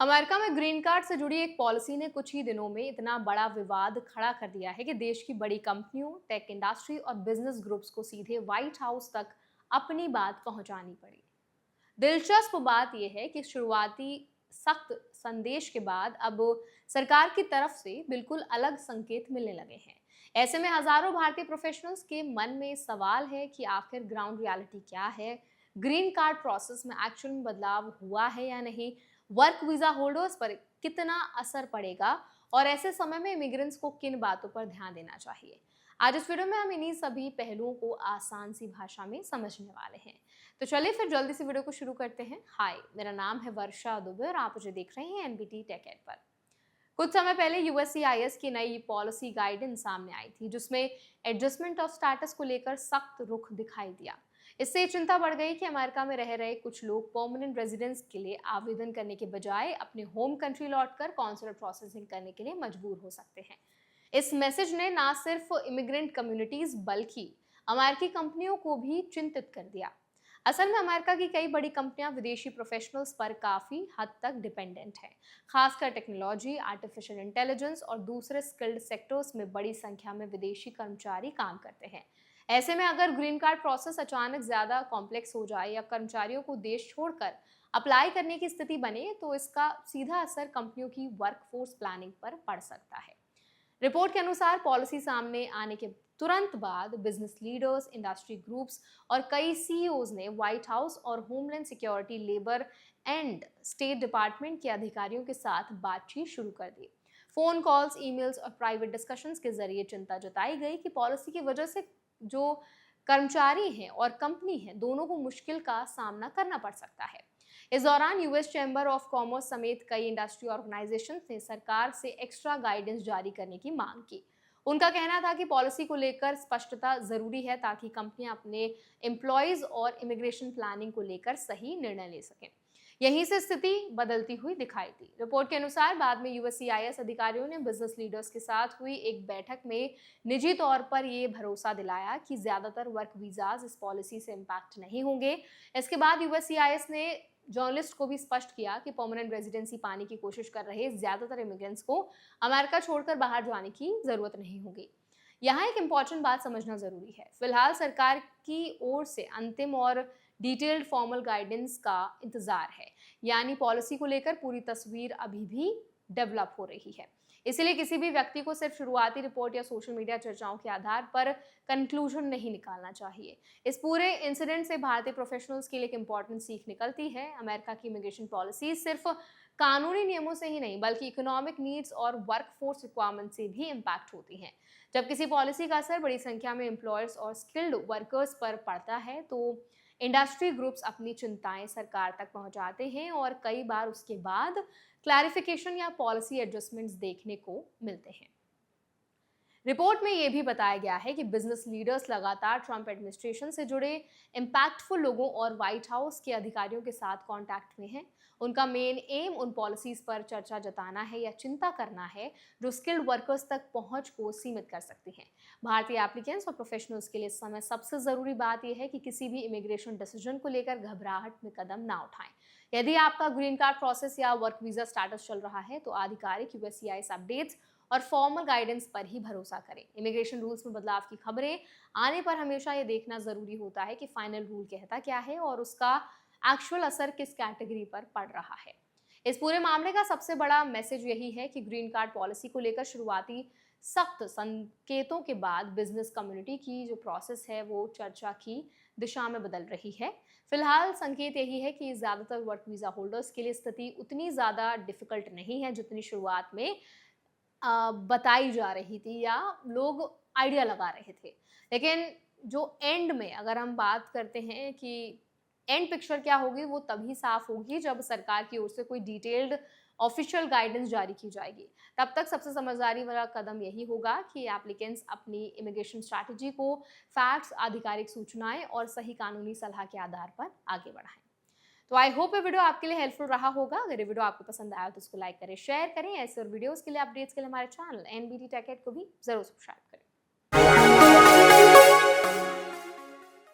America में green card से जुड़ी एक पॉलिसी ने कुछ ही दिनों में इतना बड़ा विवाद खड़ा कर दिया है कि देश की बड़ी कंपनियों, टेक इंडस्ट्री और बिजनेस ग्रुप्स को सीधे व्हाइट हाउस तक अपनी बात पहुंचानी पड़ी। दिलचस्प बात यह है कि शुरुआती सख्त संदेश के बाद अब सरकार की तरफ से बिल्कुल अलग संकेत मिलने लगे हैं। ऐसे में हजारों भारतीय प्रोफेशनल्स के मन में सवाल है कि आखिर ग्राउंड रियलिटी क्या है, ग्रीन कार्ड प्रोसेस में एक्चुअल में बदलाव हुआ है या नहीं, वर्क वीजा होल्डर्स पर कितना असर पड़ेगा और ऐसे समय में इमिग्रेंट्स को किन बातों पर ध्यान देना चाहिए। आज इस वीडियो में हम इन्हीं सभी पहलुओं को आसान सी भाषा में समझने वाले हैं। तो चलिए फिर जल्दी से वीडियो को शुरू करते हैं। हाय, मेरा नाम है वर्षा दुबे और आप मुझे देख रहे हैं एनबीटी टेक एड पर। कुछ समय पहले यूएससीआईएस की नई पॉलिसी गाइडेंस सामने आई थी, जिसमें एडजस्टमेंट ऑफ स्टेटस को लेकर सख्त रुख दिखाई दिया। इससे चिंता बढ़ गई कि अमेरिका में रह रहे कुछ लोग परमानेंट रेजिडेंस के लिए आवेदन करने के बजाय अपने होम कंट्री लौटकर कॉन्सुलर प्रोसेसिंग करने के लिए मजबूर हो सकते हैं। इस मैसेज ने न सिर्फ इमिग्रेंट कम्युनिटीज बल्कि अमेरिकी कंपनियों को भी चिंतित कर दिया। असल में अमेरिका की कई बड़ी कंपनियां विदेशी प्रोफेशनल्स पर काफी हद तक डिपेंडेंट हैं, खासकर टेक्नोलॉजी, आर्टिफिशियल इंटेलिजेंस और दूसरे स्किल्ड सेक्टर्स में बड़ी संख्या में विदेशी कर्मचारी काम करते हैं। ऐसे में अगर ग्रीन कार्ड प्रोसेस अचानक ज्यादा कॉम्प्लेक्स हो जाए या कर्मचारियों को देश छोड़कर अप्लाई करने की स्थिति बने, तो इसका सीधा असर कंपनियों की वर्कफोर्स प्लानिंग पर पड़ सकता है। रिपोर्ट के अनुसार पॉलिसी सामने आने के तुरंत बाद बिजनेस लीडर्स, इंडस्ट्री ग्रुप्स और कई सीईओज ने व्हाइट हाउस और homeland security, labour and state department के अधिकारियों के साथ बातचीत शुरू कर दी। फोन कॉल्स, ईमेल्स और प्राइवेट डिस्कशंस के जरिए चिंता जताई गई कि पॉलिसी की वजह से जो कर्मचारी हैं और कंपनी हैं, दोनों को मुश्किल का सामना करना पड़ सकता है। इस दौरान यूएस चैम्बर ऑफ कॉमर्स समेत कई इंडस्ट्री ऑर्गेनाइजेशंस ने सरकार से एक्स्ट्रा गाइडेंस जारी करने की मांग की। उनका कहना था कि पॉलिसी को लेकर स्पष्टता जरूरी है ताकि कंपनियां अपने एम्प्लॉयज और इमिग्रेशन प्लानिंग को लेकर सही निर्णय ले सकें। यहीं से स्थिति बदलती हुई दिखाई दी। रिपोर्ट के अनुसार बाद में यूएससीआईएस अधिकारियों ने बिजनेस लीडर्स के साथ हुई एक बैठक में निजी तौर पर यह भरोसा दिलाया कि ज्यादातर वर्क वीजाज इस पॉलिसी से इम्पैक्ट नहीं होंगे। इसके बाद यूएससीआईएस ने जर्नलिस्ट को भी स्पष्ट किया कि परमानेंट रेजिडेंसी पाने की कोशिश कर रहे ज्यादातर इमिग्रेंट्स को अमेरिका छोड़कर बाहर जाने की जरूरत नहीं होगी। यहाँ एक इम्पॉर्टेंट बात समझना जरूरी है। फिलहाल सरकार की ओर से अंतिम और डिटेल्ड फॉर्मल गाइडेंस का इंतजार है, यानी पॉलिसी को लेकर पूरी तस्वीर अभी भी डेवलप हो रही है। इसीलिए किसी भी व्यक्ति को सिर्फ शुरुआती रिपोर्ट या सोशल मीडिया चर्चाओं के आधार पर कंक्लूजन नहीं निकालना चाहिए। इस पूरे इंसिडेंट से भारतीय प्रोफेशनल्स के लिए एक इंपॉर्टेंट सीख निकलती है। अमेरिका की इमिग्रेशन पॉलिसी सिर्फ कानूनी नियमों से ही नहीं बल्कि इकोनॉमिक नीड्स और वर्कफोर्स रिक्वायरमेंट से भी इम्पैक्ट होती हैं। जब किसी पॉलिसी का असर बड़ी संख्या में एम्प्लॉयर्स और स्किल्ड वर्कर्स पर पड़ता है, तो इंडस्ट्री ग्रुप्स अपनी चिंताएं सरकार तक पहुंचाते हैं और कई बार उसके बाद क्लैरिफिकेशन या पॉलिसी एडजस्टमेंट्स देखने को मिलते हैं। रिपोर्ट में यह भी बताया गया है कि बिजनेस लीडर्स लगातार ट्रंप एडमिनिस्ट्रेशन से जुड़े इम्पैक्टफुल लोगों और व्हाइट हाउस के अधिकारियों के साथ कांटेक्ट में हैं। उनका मेन एम उन पॉलिसीज पर चर्चा जताना है या चिंता करना है जो स्किल्ड वर्कर्स तक पहुंच को सीमित कर सकती हैं। भारतीय एप्लीकेंट्स और प्रोफेशनल्स के लिए इस समय सबसे जरूरी बात यह है कि किसी भी इमिग्रेशन डिसीजन को लेकर घबराहट में कदम ना उठाएं। यदि आपका ग्रीन कार्ड प्रोसेस या वर्क वीजा स्टेटस चल रहा है, तो आधिकारिक यूएससीआईएस अपडेट्स और फॉर्मल गाइडेंस पर ही भरोसा करें। इमिग्रेशन रूल्स में बदलाव की खबरें आने पर हमेशा ये देखना जरूरी होता है कि फाइनल रूल कहता क्या है और उसका एक्चुअल असर किस कैटेगरी पर पड़ रहा है। इस पूरे मामले का सबसे बड़ा मैसेज यही है कि ग्रीन कार्ड पॉलिसी को लेकर शुरुआती सख्त संकेतों के बाद बिजनेस कम्युनिटी की जो प्रोसेस है वो चर्चा की दिशा में बदल रही है। फिलहाल संकेत यही है कि ज्यादातर वर्क वीजा होल्डर्स के लिए स्थिति उतनी ज्यादा डिफिकल्ट नहीं है जितनी शुरुआत में बताई जा रही थी या लोग आइडिया लगा रहे थे। लेकिन जो एंड में अगर हम बात करते हैं कि एंड पिक्चर क्या होगी, वो तभी साफ होगी जब सरकार की ओर से कोई डिटेल्ड ऑफिशियल गाइडेंस जारी की जाएगी। तब तक सबसे समझदारी वाला कदम यही होगा कि एप्लीकेंट्स अपनी इमिग्रेशन स्ट्रैटेजी को फैक्ट्स, आधिकारिक सूचनाएं और सही कानूनी सलाह के आधार पर आगे बढ़ाएं। तो आई होप ये वीडियो आपके लिए हेल्पफुल रहा होगा। अगर ये वीडियो आपको पसंद आया तो इसको लाइक करें, शेयर करें। ऐसे और वीडियोस के लिए, अपडेट्स के लिए हमारे चैनल एनबीटी टेक एड को भी जरूर सब्सक्राइब करें।